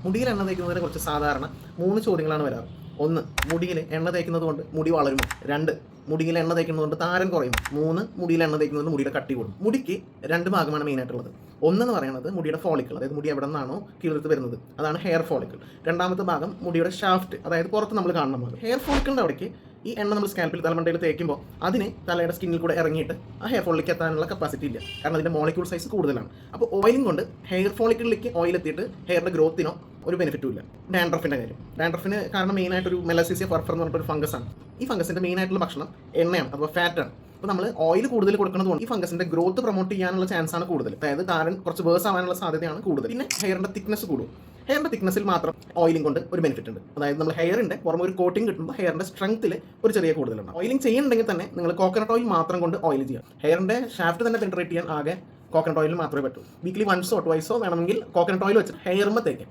മുടിയിൽ എണ്ണ തേക്കുന്നതിനെ കുറിച്ച് സാധാരണ 3 ചോദ്യങ്ങളാണ് വരാറ്. 1, മുടിയിൽ എണ്ണ തേക്കുന്നത് കൊണ്ട് മുടി വളരുമോ? 2, മുടിയിൽ എണ്ണ തേക്കുന്നതുകൊണ്ട് താരൻ കുറയുമോ? 3, മുടിയിൽ എണ്ണ തേക്കുന്നത് മുടിയുടെ കട്ടി കൂടും. മുടിക്ക് 2 ഭാഗമാണ് മെയിനായിട്ടുള്ളത്. ഒന്നെന്ന് പറയുന്നത് മുടിയുടെ ഫോളിക്കിൾ, അതായത് മുടി എവിടെ നിന്നാണോ കീഴ്ത്ത് വരുന്നത്, അതാണ് ഹെയർ ഫോളിക്കിൾ. രണ്ടാമത്തെ ഭാഗം മുടിയുടെ ഷാഫ്റ്റ്, അതായത് പുറത്ത് നമ്മൾ കാണുന്ന ഭാഗം. ഹെയർ ഫോളിക്കിളിൻ്റെ അവിടേക്ക് ഈ എണ്ണ നമ്മൾ സ്കാൽപ്പിൽ തലമണ്ടയിൽ തേക്കുമ്പോൾ അതിന് തലയുടെ സ്കിന്നിൽ കൂടെ ഇറങ്ങിയിട്ട് ആ ഹെയർ ഫോളിലേക്ക് എത്താനുള്ള കപ്പാസിറ്റി ഇല്ല, കാരണം അതിൻ്റെ മോളിക്യൂൾ സൈസ് കൂടുതലാണ്. അപ്പോൾ ഓയിലിംഗ് കൊണ്ട് ഹെയർ ഫോളിക്കിളിലേക്ക് ഓയിൽ എത്തിയിട്ട് ഹെയറിൻ്റെ ഗ്രോത്തിനോ ഒരു ബെനിഫിറ്റും ഇല്ല. ഡാൻഡ്രഫിൻ്റെ കാര്യം, ഡാൻഡ്രഫിന് കാരണം മെയിനായിട്ടൊരു മെലസീസിയ ഫർഫർ എന്ന് പറഞ്ഞിട്ടൊരു ഫംഗസാണ്. ഈ ഫംഗസിൻ്റെ മെയിനായിട്ടുള്ള ഭക്ഷണം എണ്ണയാണ്, അഥവാ ഫാറ്റാണ്. അപ്പോൾ നമ്മൾ ഓയിൽ കൂടുതൽ കൊടുക്കുന്നതുകൊണ്ട് ഈ ഫംഗസിന്റെ ഗ്രോത്ത് പ്രൊമോട്ട് ചെയ്യാനുള്ള ചാൻസ് ആണ് കൂടുതൽ, അതായത് താരൻ കുറച്ച് വേഴ്സ് ആവാനുള്ള സാധ്യതയാണ് കൂടുതൽ. പിന്നെ ഹെയറിന്റെ തിക്നെസ് കൂടും. ഹെയറിന്റെ തിക്നെസ്സിൽ മാത്രം ഓയിലിംഗ് കൊണ്ട് ഒരു ബെനിഫിറ്റ് ഉണ്ട്, അതായത് നമ്മൾ ഹെയറിന്റെ പുറമെ ഒരു കോട്ടിംഗ് കിട്ടുമ്പോൾ ഹെയറിന്റെ സ്ട്രെങ്ത്തിൽ ഒരു ചെറിയ കൂടുതലുണ്ട്. ഓയിലിംഗ് ചെയ്യുന്നുണ്ടെങ്കിൽ തന്നെ നിങ്ങൾ കോക്കനട്ട് ഓയിൽ മാത്രം കൊണ്ട് ഓയിൽ ചെയ്യാം. ഹെയറിന്റെ ഷാഫ്റ്റ് തന്നെ പെൻട്രേറ്റ് ചെയ്യാൻ ആകെ കോക്കനട്ട് ഓയിൽ മാത്രമേ പറ്റൂ. വീക്ക്ലി 1 or 2 വേണമെങ്കിൽ കോക്കനട്ട് ഓയിൽ വെച്ച് ഹെയർമ തേക്കാം.